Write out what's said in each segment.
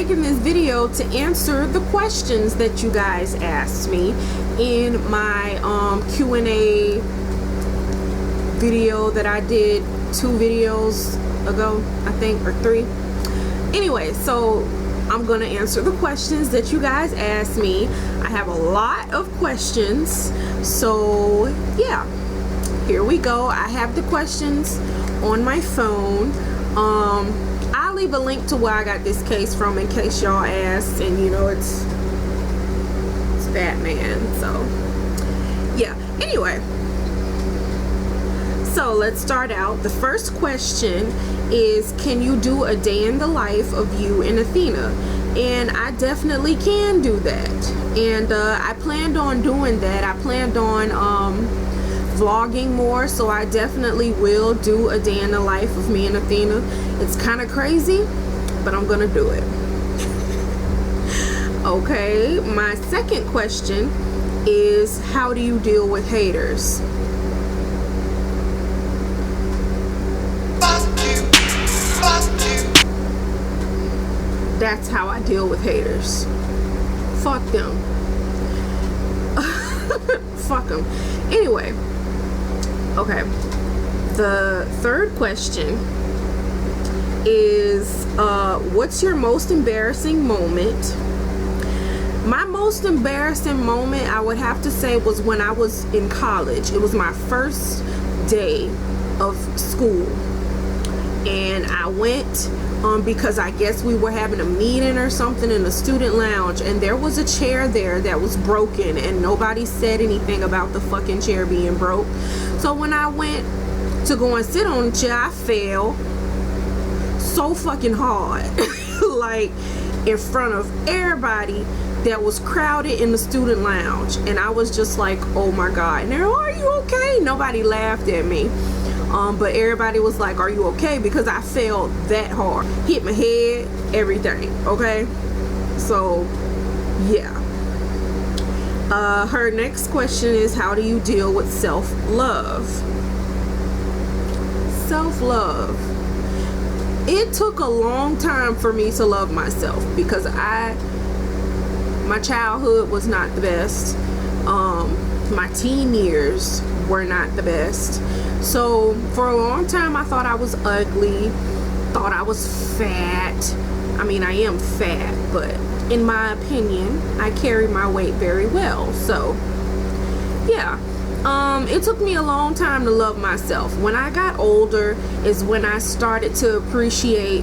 making this video to answer the questions that you guys asked me in my Q&A video that I did 2 videos ago, I think, or 3. Anyway, so I'm gonna answer the questions that you guys asked me. I have a lot of questions, so yeah, here we go. I have the questions on my phone. I'll leave a link to where I got this case from in case y'all asked, and you know it's Batman, so yeah. Anyway, so let's start out. The first question is, can you do a day in the life of you and Athena? And I definitely can do that, and I planned on doing that. I planned on vlogging more, so I definitely will do a day in the life of me and Athena. It's kind of crazy, but I'm gonna do it. Okay, my second question is, how do you deal with haters? That's how I deal with haters. Fuck them. Fuck them. Anyway, okay, the third question is, what's your most embarrassing moment? My most embarrassing moment, I would have to say, was when I was in college. It was my first day of school, and I went because I guess we were having a meeting or something in the student lounge, and there was a chair there that was broken, and nobody said anything about the fucking chair being broke. So when I went to go and sit on the chair, I fell so fucking hard like in front of everybody that was crowded in the student lounge, and I was just like, oh my god. And they're, are you okay? Nobody laughed at me, but everybody was like, are you okay? Because I fell that hard, hit my head, everything. Okay, so yeah. Her next question is, how do you deal with self-love? Self-love. It took a long time for me to love myself, because my childhood was not the best. My teen years were not the best. So for a long time I thought I was ugly, thought I was fat. I mean, I am fat, but in my opinion I carry my weight very well. So yeah, it took me a long time to love myself. When I got older is when I started to appreciate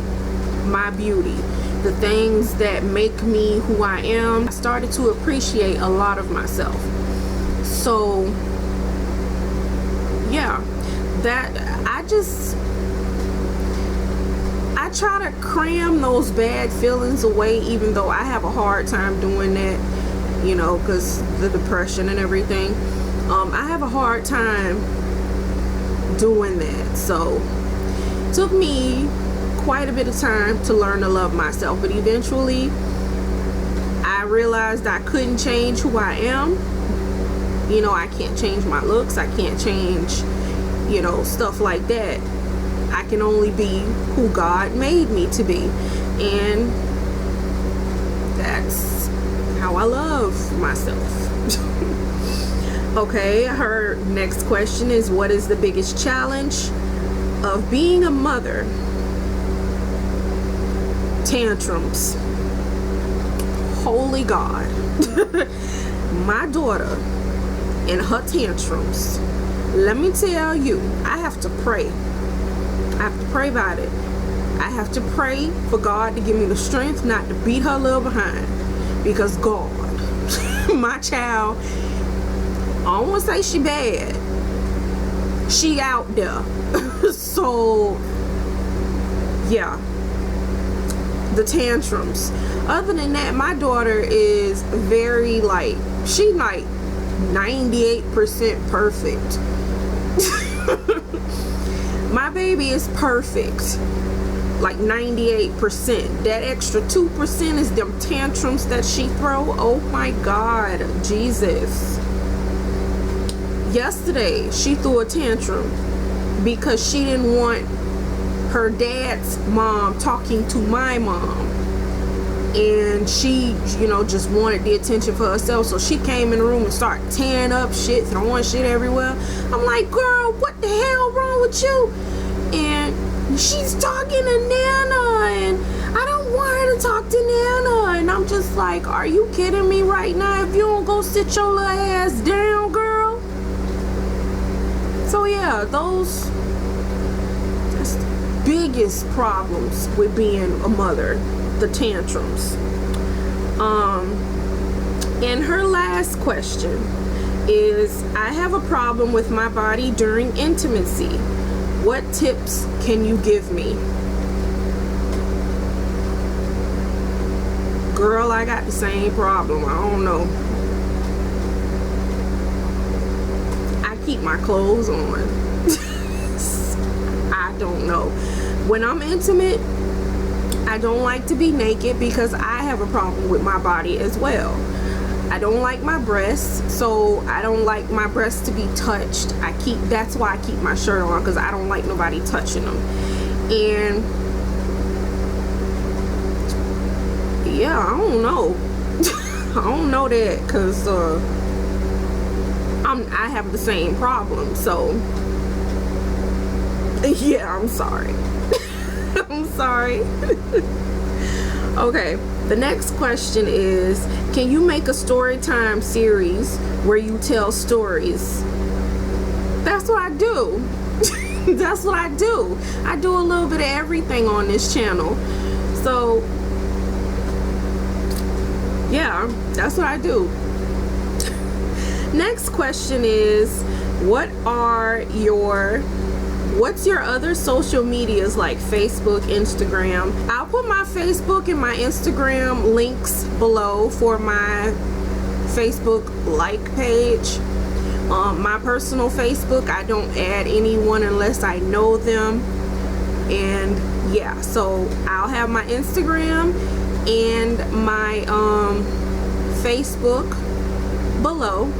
my beauty, the things that make me who I am. I started to appreciate a lot of myself. So yeah, that I try to cram those bad feelings away, even though I have a hard time doing that, you know, because the depression and everything. I have a hard time doing that. So it took me quite a bit of time to learn to love myself, but eventually I realized I couldn't change who I am. You know, I can't change my looks, I can't change, you know, stuff like that. I can only be who God made me to be, and that's how I love myself. Okay, her next question is, what is the biggest challenge of being a mother? Tantrums. Holy God. My daughter and her tantrums, let me tell you, I have to pray. I have to pray about it. I have to pray for God to give me the strength not to beat her little behind, because God, my child, I don't want to say she bad, she out there. So yeah, the tantrums. Other than that, my daughter is very, like, she like 98% perfect. My baby is perfect, like 98%. That extra 2% is them tantrums that she throw. Oh my God, Jesus. Yesterday she threw a tantrum because she didn't want her dad's mom talking to my mom. and she, you know, just wanted the attention for herself. So she came in the room and started tearing up shit, throwing shit everywhere. I'm like, girl, what the hell wrong with you? And she's talking to Nana, and I don't want her to talk to Nana. And I'm just like, are you kidding me right now? If you don't go sit your little ass down, girl. So yeah, that's the biggest problems with being a mother, the tantrums. And her last question is, I have a problem with my body during intimacy. What tips can you give me? Girl, I got the same problem. I don't know. I keep my clothes on. I don't know. When I'm intimate, I don't like to be naked because I have a problem with my body as well. I don't like my breasts, so I don't like my breasts to be touched. That's why I keep my shirt on, because I don't like nobody touching them. And yeah, I don't know. I don't know that, because I have the same problem. So yeah, I'm sorry. I'm sorry. Okay, the next question is, can you make a story time series where you tell stories? That's what I do. That's what I do. I do a little bit of everything on this channel. So yeah, that's what I do. Next question is, what's your other social medias like Facebook, Instagram? I'll put my Facebook and my Instagram links below for my Facebook like page. My personal Facebook, I don't add anyone unless I know them. And yeah, so I'll have my Instagram and my Facebook below.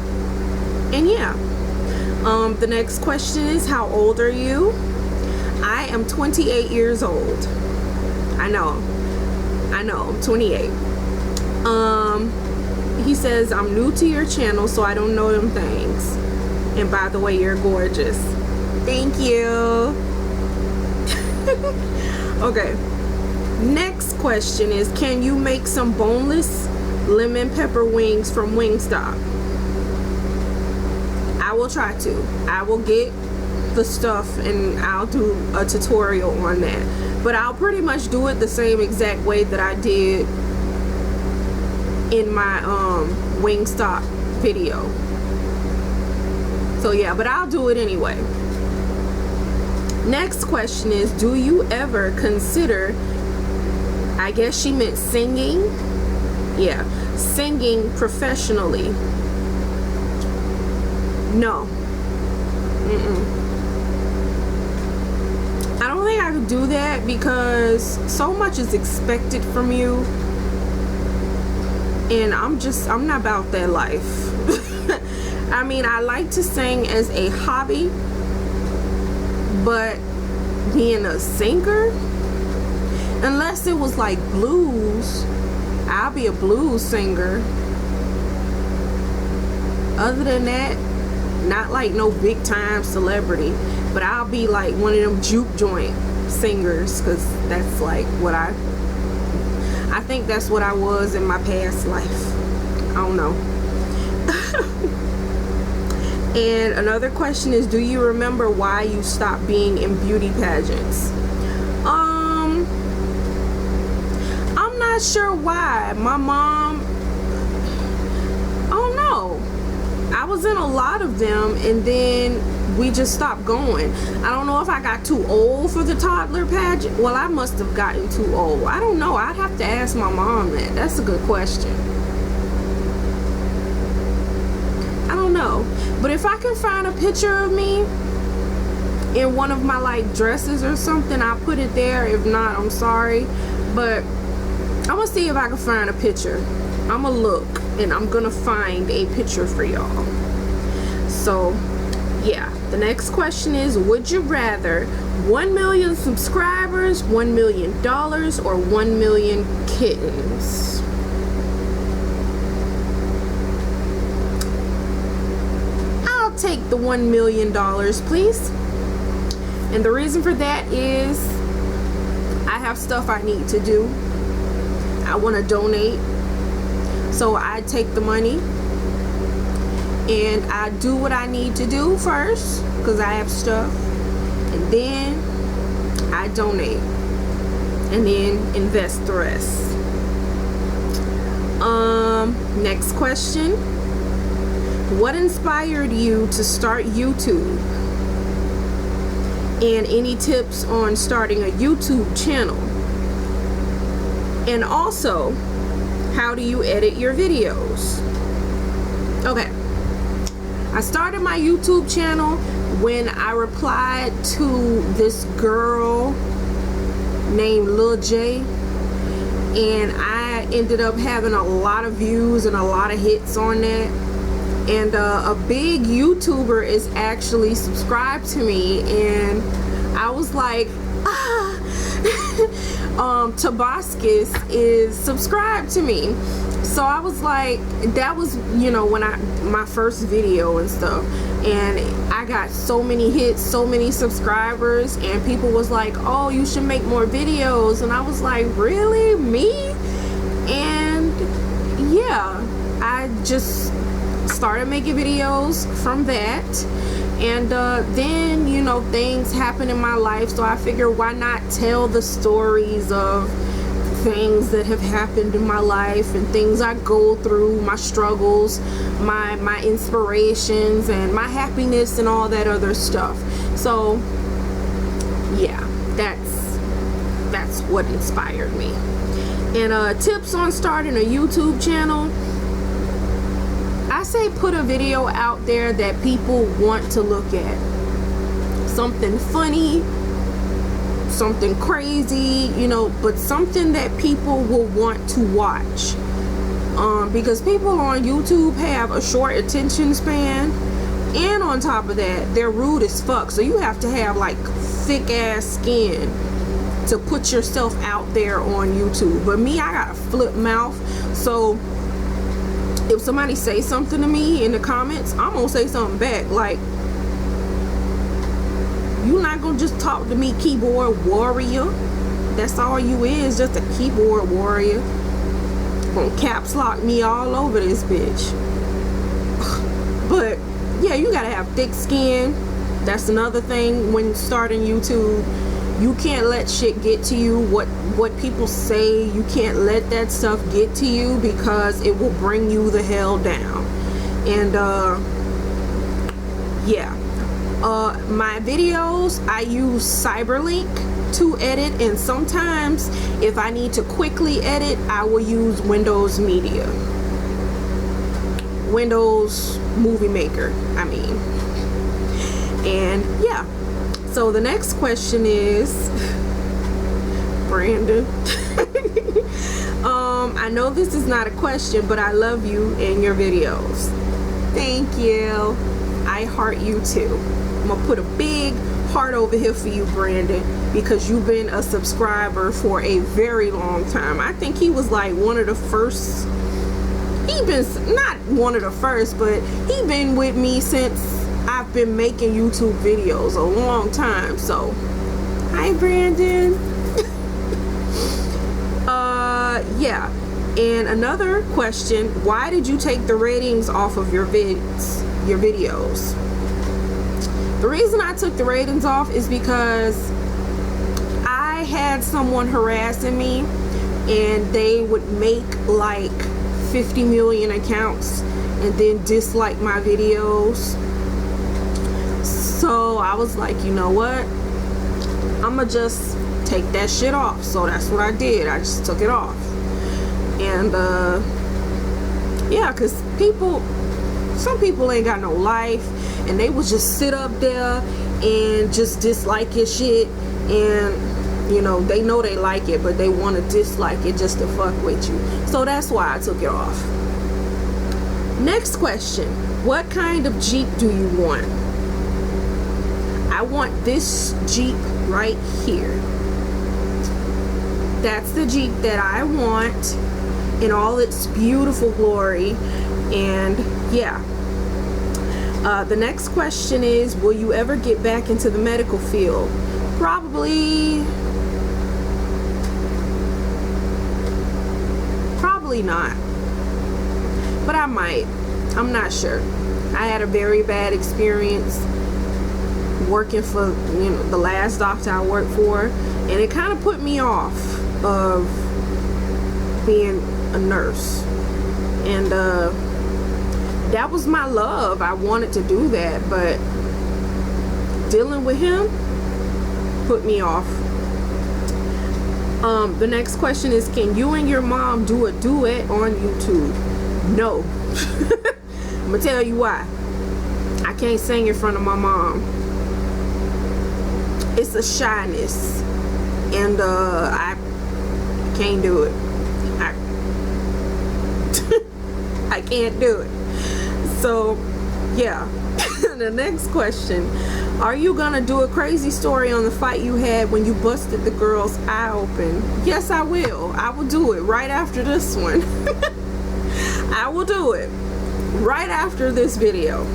And yeah. The next question is, how old are you? I am 28 years old. I know, I'm 28. He says, I'm new to your channel, so I don't know them things. And by the way, you're gorgeous. Thank you. Okay. Next question is, can you make some boneless lemon pepper wings from Wingstop? I will try to. I will get the stuff and I'll do a tutorial on that. But I'll pretty much do it the same exact way that I did in my Wingstop video. So yeah, but I'll do it anyway. Next question is, do you ever consider, I guess she meant singing? Yeah, singing professionally. No. I don't think I could do that because so much is expected from you, and I'm not about that life. I mean, I like to sing as a hobby, but being a singer, unless it was like blues, I'll be a blues singer. Other than that, not like no big time celebrity, but I'll be like one of them juke joint singers, because that's like what I think that's what I was in my past life. I don't know. And another question is, do you remember why you stopped being in beauty pageants? I'm not sure why. My mom, I don't know. I was in a lot of them and then we just stopped going. I don't know if I got too old for the toddler pageant. Well, I must have gotten too old. I don't know. I'd have to ask my mom that. That's a good question. I don't know. But if I can find a picture of me in one of my like dresses or something, I'll put it there. If not, I'm sorry. But I'm gonna see if I can find a picture. I'm gonna look and I'm gonna find a picture for y'all. So yeah, the next question is, would you rather 1 million subscribers, $1 million, or 1 million kittens? I'll take the $1 million, please. And the reason for that is I have stuff I need to do. I want to donate. So I take the money and I do what I need to do first, because I have stuff, and then I donate and then invest the rest. Next question. What inspired you to start YouTube? And any tips on starting a YouTube channel? And also, how do you edit your videos? Okay, I started my YouTube channel when I replied to this girl named Lil J, and I ended up having a lot of views and a lot of hits on that. And a big YouTuber is actually subscribed to me, and I was like, Tobascus is subscribed to me. So I was like, that was, you know, when my first video and stuff, and I got so many hits, so many subscribers, and people was like, oh, you should make more videos. And I was like, really, me? And yeah, I just started making videos from that. And then, you know, things happen in my life, so I figured, why not tell the stories of things that have happened in my life and things I go through, my struggles, my inspirations, and my happiness, and all that other stuff. So yeah, that's what inspired me. And tips on starting a YouTube channel: I say put a video out there that people want to look at. Something funny, something crazy, you know, but something that people will want to watch. Because people on YouTube have a short attention span, and on top of that, they're rude as fuck. So you have to have like thick ass skin to put yourself out there on YouTube. But me, I got a flip mouth, so if somebody say something to me in the comments, I'm gonna say something back. Like, you're not gonna just talk to me, keyboard warrior. That's all you is, just a keyboard warrior. Gonna caps lock me all over this bitch. But yeah, you gotta have thick skin. That's another thing when starting YouTube. You can't let shit get to you. What people say, you can't let that stuff get to you, because it will bring you the hell down. And yeah, my videos, I use Cyberlink to edit, and sometimes if I need to quickly edit, I will use Windows Media, Windows Movie Maker, I mean. And yeah, so the next question is, Brandon, I know this is not a question, but I love you and your videos. Thank you. I heart you too. I'm gonna put a big heart over here for you, Brandon, because you've been a subscriber for a very long time. I think he was like one of the first. He been, not one of the first, but he been with me since I've been making YouTube videos a long time. So hi, Brandon. Yeah. And another question, why did you take the ratings off of your videos? The reason I took the ratings off is because I had someone harassing me, and they would make like 50 million accounts and then dislike my videos. So I was like, you know what, I'ma just take that shit off. So that's what I did. I just took it off. And yeah, because some people ain't got no life, and they would just sit up there and just dislike your shit, and you know, they know they like it, but they want to dislike it just to fuck with you. So that's why I took it off. Next question, what kind of Jeep do you want? I want this Jeep right here. That's the Jeep that I want in all its beautiful glory. And yeah. The next question is, will you ever get back into the medical field? Probably not. But I might. I'm not sure. I had a very bad experience working for, you know, the last doctor I worked for, and it kind of put me off of being a nurse. And that was my love. I wanted to do that, but dealing with him put me off. The next question is, can you and your mom do a duet on YouTube? No. I'm gonna tell you why. I can't sing in front of my mom. It's a shyness, and I can't do it. I can't do it. So yeah. The next question, are you gonna do a crazy story on the fight you had when you busted the girl's eye open? Yes, I will. I will do it right after this one. I will do it right after this video.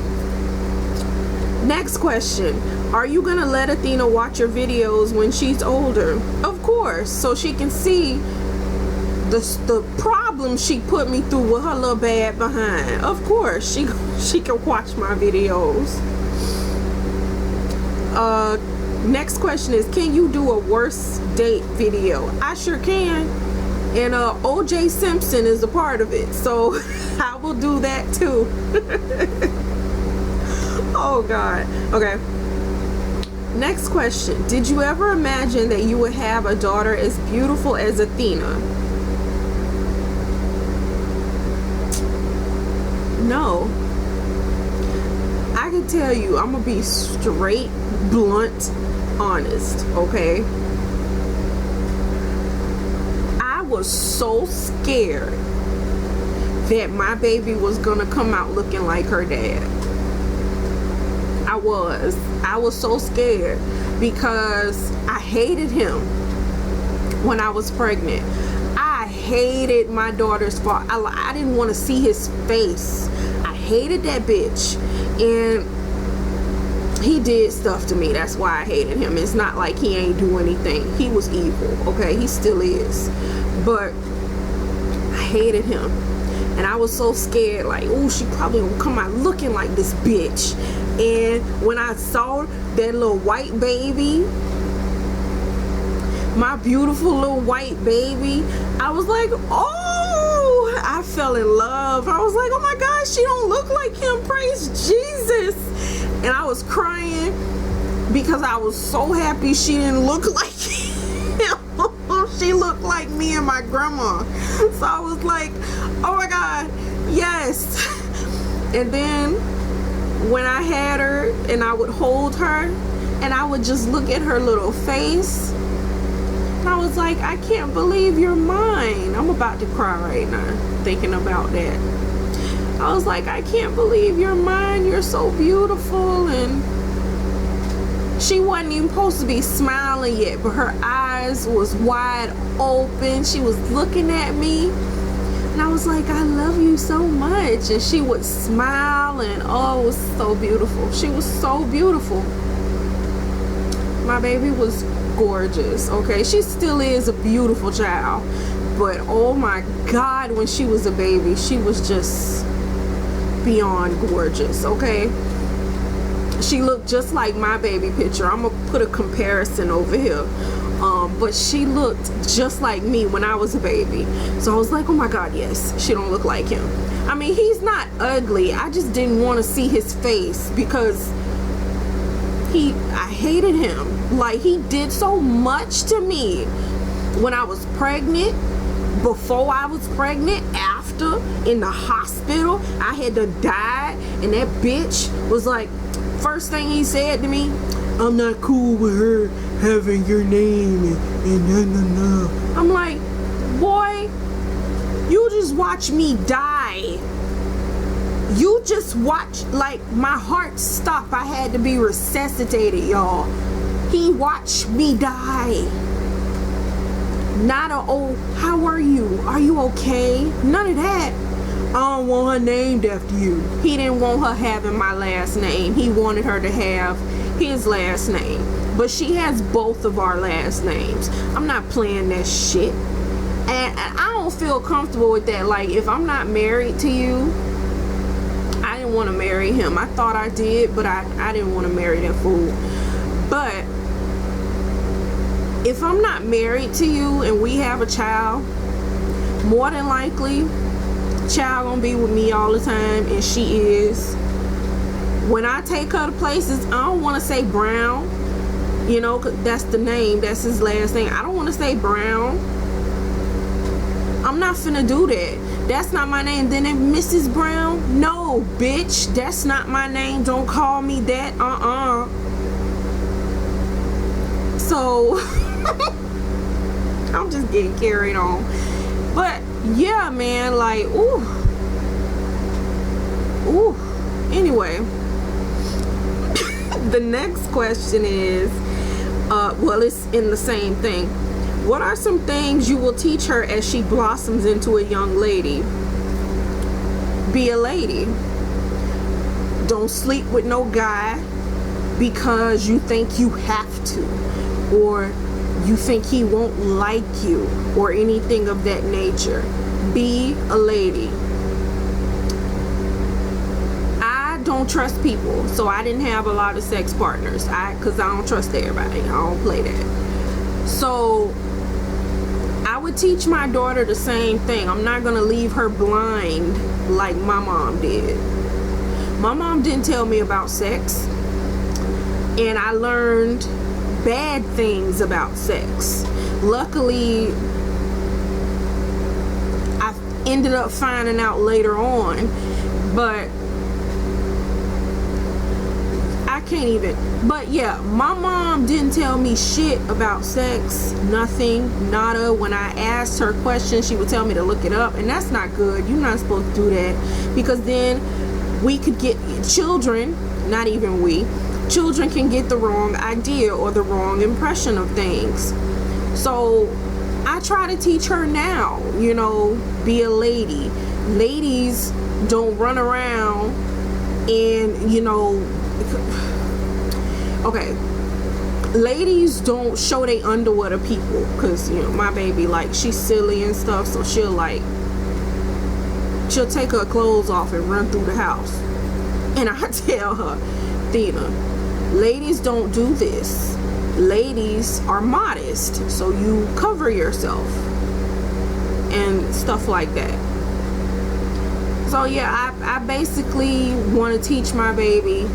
Next question, are you gonna let Athena watch your videos when she's older? Of course, so she can see the problems she put me through with her little bad behind. Of course, she can watch my videos. Next question is, can you do a worst date video? I sure can. And OJ Simpson is a part of it, so I will do that too. Oh God. Okay. Next question, did you ever imagine that you would have a daughter as beautiful as Athena? No. I can tell you, I'm gonna be straight, blunt, honest, okay? I was so scared that my baby was gonna come out looking like her dad. I was so scared because I hated him when I was pregnant. I hated my daughter's father. I didn't want to see his face. I hated that bitch, and he did stuff to me. That's why I hated him. It's not like he ain't do anything. He was evil, okay? He still is, but I hated him, and I was so scared, like, oh, she probably gonna come out looking like this bitch. And when I saw that little white baby, my beautiful little white baby, I was like, oh, I fell in love. I was like, oh my God, she don't look like him, praise Jesus. And I was crying because I was so happy she didn't look like him. She looked like me and my grandma. So I was like, oh my God, yes. And then when I had her and I would hold her and I would just look at her little face, I was like, I can't believe you're mine. I'm about to cry right now thinking about that. I was like, I can't believe you're mine. You're so beautiful. And she wasn't even supposed to be smiling yet, but her eyes was wide open. She was looking at me. And I was like, I love you so much. And she would smile, and oh, it was so beautiful. She was so beautiful. My baby was gorgeous, okay? She still is a beautiful child. But oh my God, when she was a baby, she was just beyond gorgeous, okay? She looked just like my baby picture. I'm gonna put a comparison over here. But she looked just like me when I was a baby. So I was like, oh my God, yes, she don't look like him. I mean, he's not ugly. I just didn't want to see his face because I hated him. Like, he did so much to me when I was pregnant, before I was pregnant, after, in the hospital. I had to die, and that bitch was like, first thing he said to me, I'm not cool with her having your name and no. I'm like, boy, you just watch me die You just watch, like, my heart stopped. I had to be resuscitated, y'all. He watched me die. Not a, oh, how are you? Are you okay? None of that. I don't want her named after you. He didn't want her having my last name. He wanted her to have his last name. But she has both of our last names. I'm not playing that shit. And I don't feel comfortable with that. Like, if I'm not married to you, I didn't want to marry him. I thought I did, but I didn't want to marry that fool. But if I'm not married to you and we have a child, more than likely, child gonna be with me all the time, and she is. When I take her to places, I don't want to say Brown, you know, 'cause that's the name, that's his last name. I don't want to say Brown. I'm not finna do that. That's not my name. Then Mrs. Brown, no, bitch, that's not my name. Don't call me that. So I'm just getting carried on. But yeah, man, like, ooh. Anyway, the next question is, well, it's in the same thing. What are some things you will teach her as she blossoms into a young lady? Be a lady. Don't sleep with no guy because you think you have to, or you think he won't like you, or anything of that nature. Be a lady. I don't trust people, so I didn't have a lot of sex partners, because I don't trust everybody. I don't play that. So I would teach my daughter the same thing. I'm not gonna leave her blind like my mom did. My mom didn't tell me about sex, and I learned bad things about sex. Luckily, I ended up finding out later on, but I can't even. But yeah, my mom didn't tell me shit about sex. Nothing, nada. When I asked her questions, she would tell me to look it up, and that's not good. You're not supposed to do that, because then we could get children, not even we, children can get the wrong idea or the wrong impression of things. So I try to teach her now, you know, be a lady. Ladies don't run around and, you know, okay, ladies don't show their underwear to people, because, you know, my baby, like, she's silly and stuff, so she'll take her clothes off and run through the house. And I tell her, Thena, ladies don't do this. Ladies are modest, so you cover yourself and stuff like that. So yeah, I basically want to teach my baby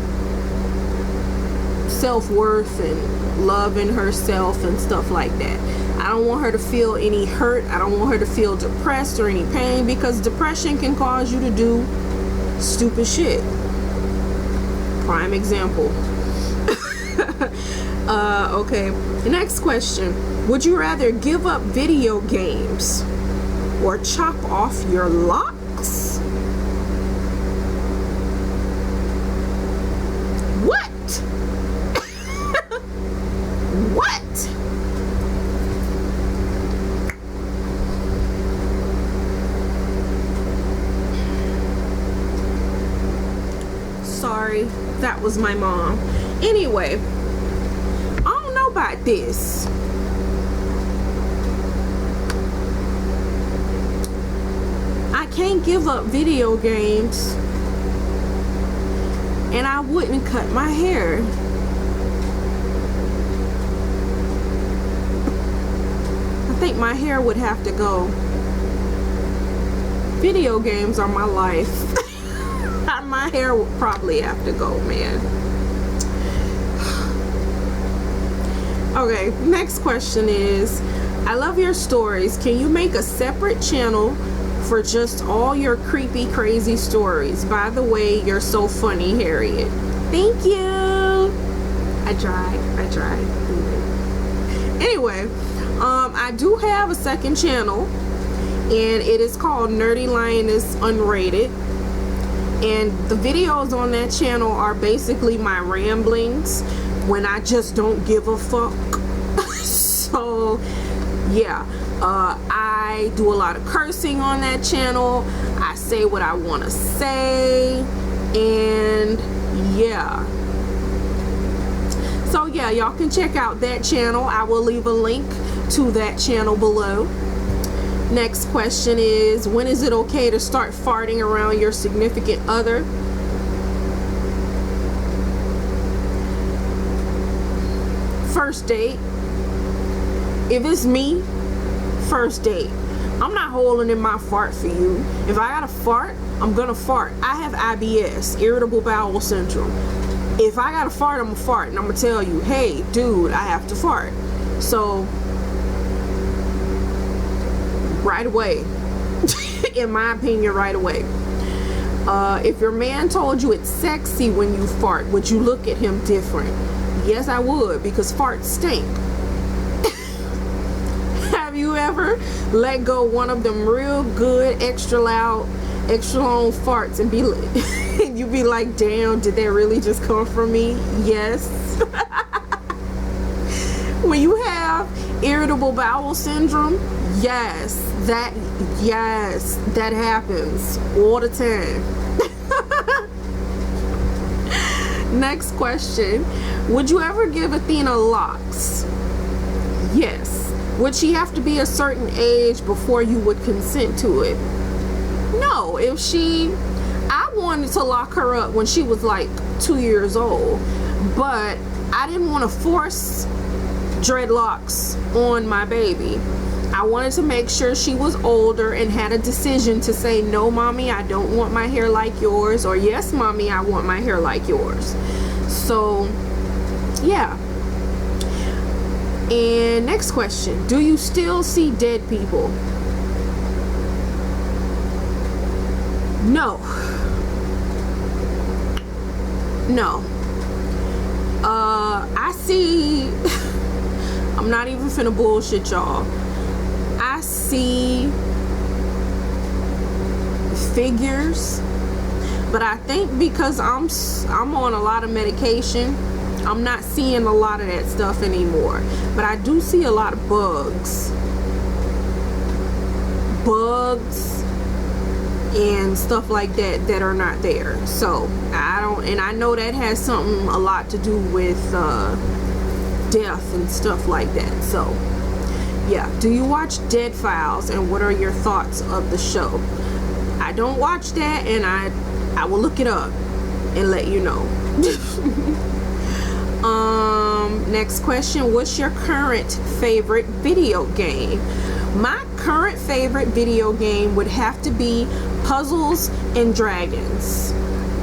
self-worth and loving herself and stuff like that. I don't want her to feel any hurt. I don't want her to feel depressed or any pain, because depression can cause you to do stupid shit. Prime example. Okay, next question. Would you rather give up video games or chop off your locks? What? What? Sorry, that was my mom. Anyway, I don't know about this. I can't give up video games, and I wouldn't cut my hair. I think my hair would have to go. Video games are my life. My hair would probably have to go, man. Okay, next question is, I love your stories. Can you make a separate channel for just all your creepy, crazy stories? By the way, you're so funny, Harriet. Thank you. I tried. Anyway, I do have a second channel, and it is called Nerdy Lioness Unrated. And the videos on that channel are basically my ramblings when I just don't give a fuck. So yeah, I do a lot of cursing on that channel. I say what I want to say, and yeah. So yeah, y'all can check out that channel. I will leave a link to that channel below. Next question is, when is it okay to start farting around your significant other? First date. If it's me, first date. I'm not holding in my fart for you. If I gotta fart, I'm gonna fart. I have IBS, irritable bowel syndrome. If I gotta fart, I'm gonna fart, and I'm gonna tell you, hey dude, I have to fart. So right away. In my opinion, right away. If your man told you it's sexy when you fart, would you look at him different? Yes, I would, because farts stink. Have you ever let go one of them real good, extra loud, extra long farts and you be like, damn, did that really just come from me? Yes. When you have irritable bowel syndrome, yes, that happens all the time. Next question. Would you ever give Athena locks? Yes. Would she have to be a certain age before you would consent to it? No. I wanted to lock her up when she was like 2 years old, but I didn't want to force dreadlocks on my baby. I wanted to make sure she was older and had a decision to say, no mommy, I don't want my hair like yours, or yes mommy, I want my hair like yours. So yeah. And next question, do you still see dead people? No. I see I'm not even finna bullshit y'all. I see figures, but I think because I'm on a lot of medication, I'm not seeing a lot of that stuff anymore. But I do see a lot of bugs and stuff like that are not there. So I know that has a lot to do with death and stuff like that. So yeah. Do you watch Dead Files, and what are your thoughts of the show? I don't watch that, and I will look it up and let you know. Next question, what's your current favorite video game? My current favorite video game would have to be Puzzles and Dragons.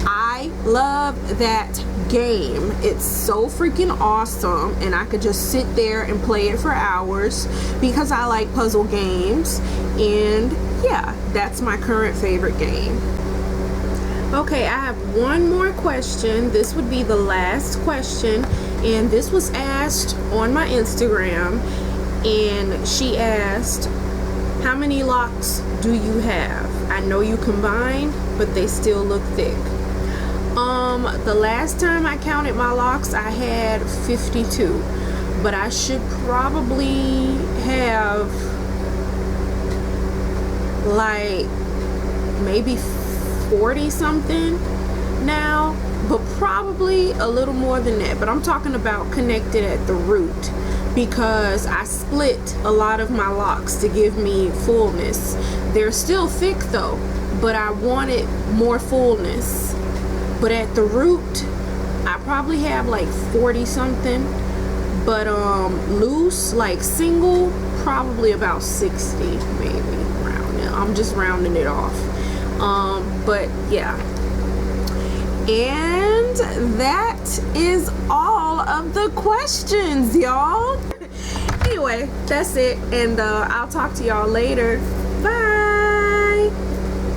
I love that game. It's so freaking awesome, and I could just sit there and play it for hours because I like puzzle games. And yeah, that's my current favorite game. Okay, I have one more question. This would be the last question, and this was asked on my Instagram, and she asked, how many locks do you have? I know you combined, but they still look thick. The last time I counted my locks, I had 52, but I should probably have like maybe 40 something now, but probably a little more than that. But I'm talking about connected at the root, because I split a lot of my locks to give me fullness. They're still thick though, but I wanted more fullness. But at the root, I probably have like 40 something, but loose, like single, probably about 60 maybe. I'm just rounding it off. But yeah, and that is all of the questions, y'all. Anyway, that's it, and I'll talk to y'all later. Bye.